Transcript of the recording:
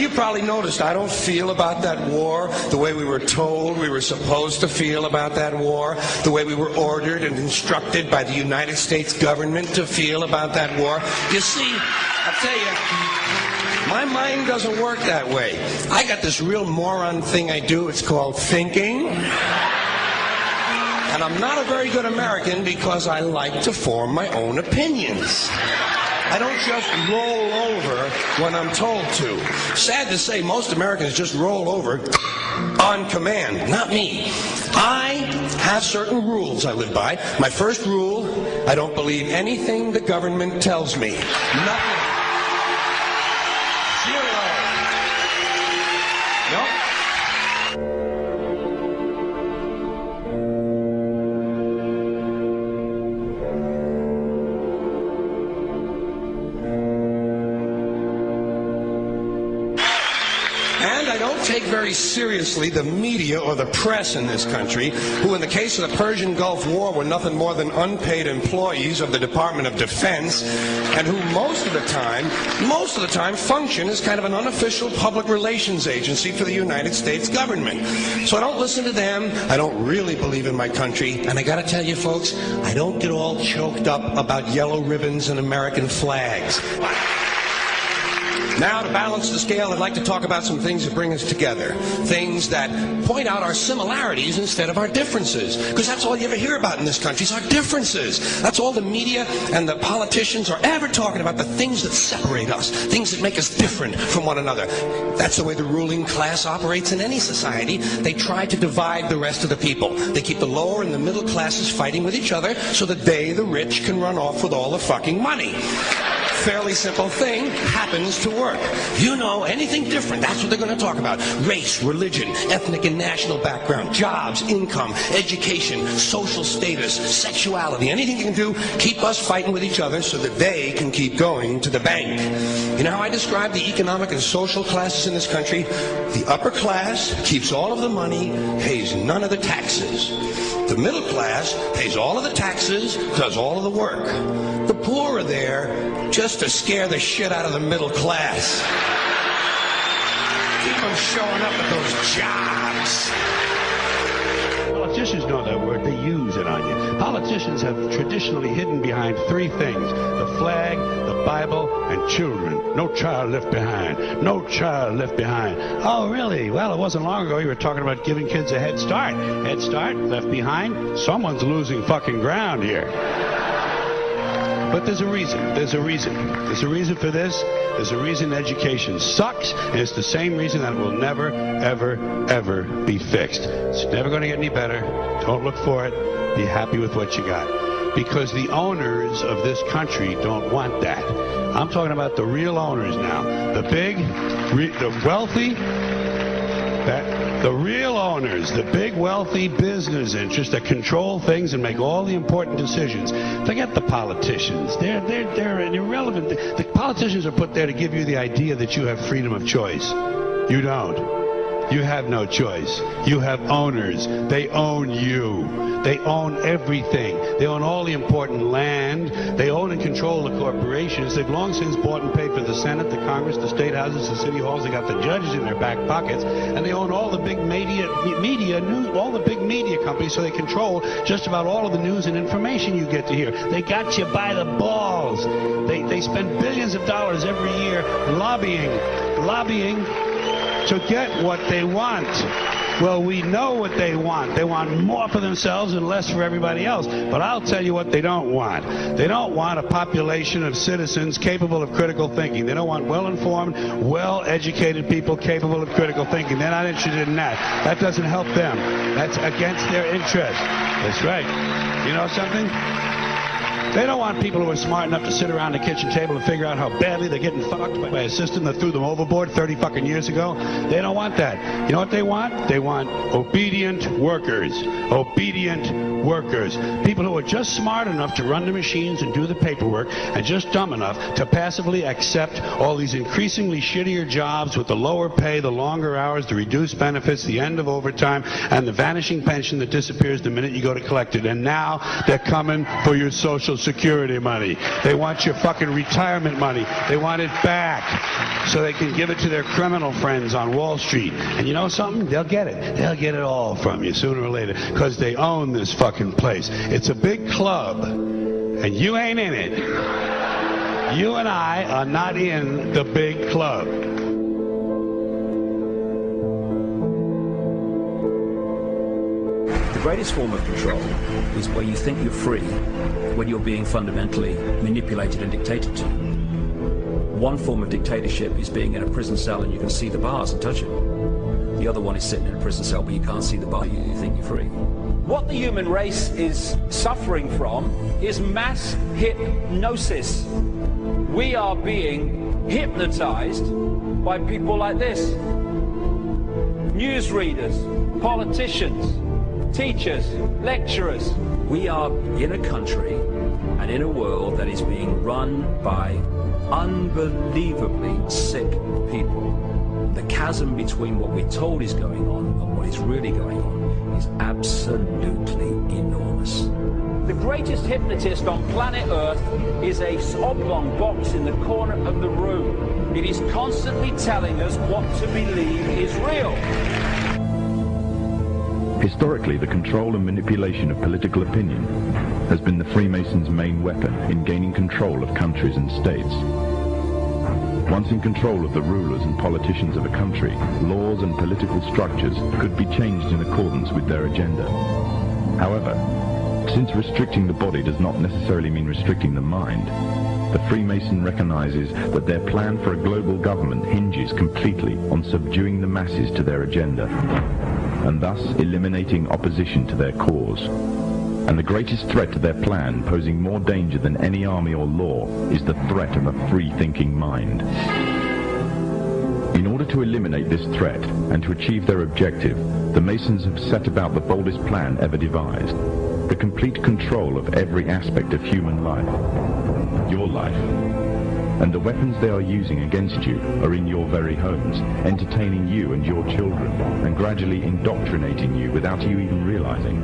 you probably noticed I don't feel about that war the way we were told we were supposed to feel about that war, the way we were ordered and instructed by the United States government to feel about that war. You see, I'll tell you, my mind doesn't work that way. I got this real moron thing I do. It's called thinking. And I'm not a very good American because I like to form my own opinions. I don't just roll over when I'm told to. Sad to say, most Americans just roll over on command. Not me. I have certain rules I live by. My first rule, I don't believe anything the government tells me. Nothing. Zero. Nope. And I don't take very seriously the media or the press in this country, who in the case of the Persian Gulf War were nothing more than unpaid employees of the Department of Defense, and who most of the time function as kind of an unofficial public relations agency for the United States government. So I don't listen to them. I don't really believe in my country. And I gotta tell you folks, I don't get all choked up about yellow ribbons and American flags. Now, to balance the scale, I'd like to talk about some things that bring us together. Things that point out our similarities instead of our differences. Because that's all you ever hear about in this country is our differences. That's all the media and the politicians are ever talking about, the things that separate us, things that make us different from one another. That's the way the ruling class operates in any society. They try to divide the rest of the people. They keep the lower and the middle classes fighting with each other so that they, the rich, can run off with all the fucking money. Fairly simple thing, happens to work. You know, anything different, that's what they're going to talk about. Race, religion, ethnic and national background, jobs, income, education, social status, sexuality, anything you can do, keep us fighting with each other so that they can keep going to the bank. You know how I describe the economic and social classes in this country? The upper class keeps all of the money, pays none of the taxes. The middle class pays all of the taxes, does all of the work. The poor are there just to scare the shit out of the middle class. Keep them showing up at those jobs. Politicians know that word. They use it on you. Politicians have traditionally hidden behind three things: the flag, the Bible, and children. No child left behind. No child left behind. Oh, really? Well, it wasn't long ago you were talking about giving kids a head start. Head start, left behind? Someone's losing fucking ground here. But there's a reason. There's a reason. There's a reason for this. There's a reason education sucks, and it's the same reason that it will never, ever, ever be fixed. It's never going to get any better. Don't look for it. Be happy with what you got. Because the owners of this country don't want that. I'm talking about the real owners now. The big, the wealthy, the real owners, the big wealthy business interests that control things and make all the important decisions. Forget the politicians. They're irrelevant. The politicians are put there to give you the idea that you have freedom of choice. You don't. You have no choice. You have owners. They own you. They own everything. They own all the important land. They own and control the corporations. They've long since bought and paid for the Senate, the Congress, the state houses, the city halls. They got the judges in their back pockets, and they own all the big all the big media companies. So they control just about all of the news and information you get to hear. They got you by the balls. They spend billions of dollars every year lobbying to get what they want. Well, we know what they want. They want more for themselves and less for everybody else. But I'll tell you what they don't want. They don't want a population of citizens capable of critical thinking. They don't want well-informed, well-educated people capable of critical thinking. They're not interested in that. That doesn't help them. That's against their interest. That's right. You know something? They don't want people who are smart enough to sit around the kitchen table and figure out how badly they're getting fucked by a system that threw them overboard 30 fucking years ago. They don't want that. You know what they want? They want obedient workers. Obedient workers. People who are just smart enough to run the machines and do the paperwork, and just dumb enough to passively accept all these increasingly shittier jobs with the lower pay, the longer hours, the reduced benefits, the end of overtime, and the vanishing pension that disappears the minute you go to collect it. And now they're coming for your Social Security money. They want your fucking retirement money. They want it back so they can give it to their criminal friends on Wall Street. And you know something? They'll get it. They'll get it all from you sooner or later because they own this fucking place. It's a big club, and you ain't in it. You and I are not in the big club. The greatest form of control is where you think you're free when you're being fundamentally manipulated and dictated to. One form of dictatorship is being in a prison cell and you can see the bars and touch it. The other one is sitting in a prison cell but you can't see the bar, you think you're free. What the human race is suffering from is mass hypnosis. We are being hypnotized by people like this. Newsreaders, politicians, teachers, lecturers. We are in a country and in a world that is being run by unbelievably sick people. The chasm between what we're told is going on and what is really going on is absolutely enormous. The greatest hypnotist on planet Earth is a oblong box in the corner of the room. It is constantly telling us what to believe is real. Historically, the control and manipulation of political opinion has been the Freemasons' main weapon in gaining control of countries and states. Once in control of the rulers and politicians of a country, laws and political structures could be changed in accordance with their agenda. However, since restricting the body does not necessarily mean restricting the mind, the Freemason recognizes that their plan for a global government hinges completely on subduing the masses to their agenda, and thus eliminating opposition to their cause. And the greatest threat to their plan, posing more danger than any army or law, is the threat of a free-thinking mind. In order to eliminate this threat and to achieve their objective, the Masons have set about the boldest plan ever devised: the complete control of every aspect of human life, your life. And the weapons they are using against you are in your very homes, entertaining you and your children, and gradually indoctrinating you without you even realizing.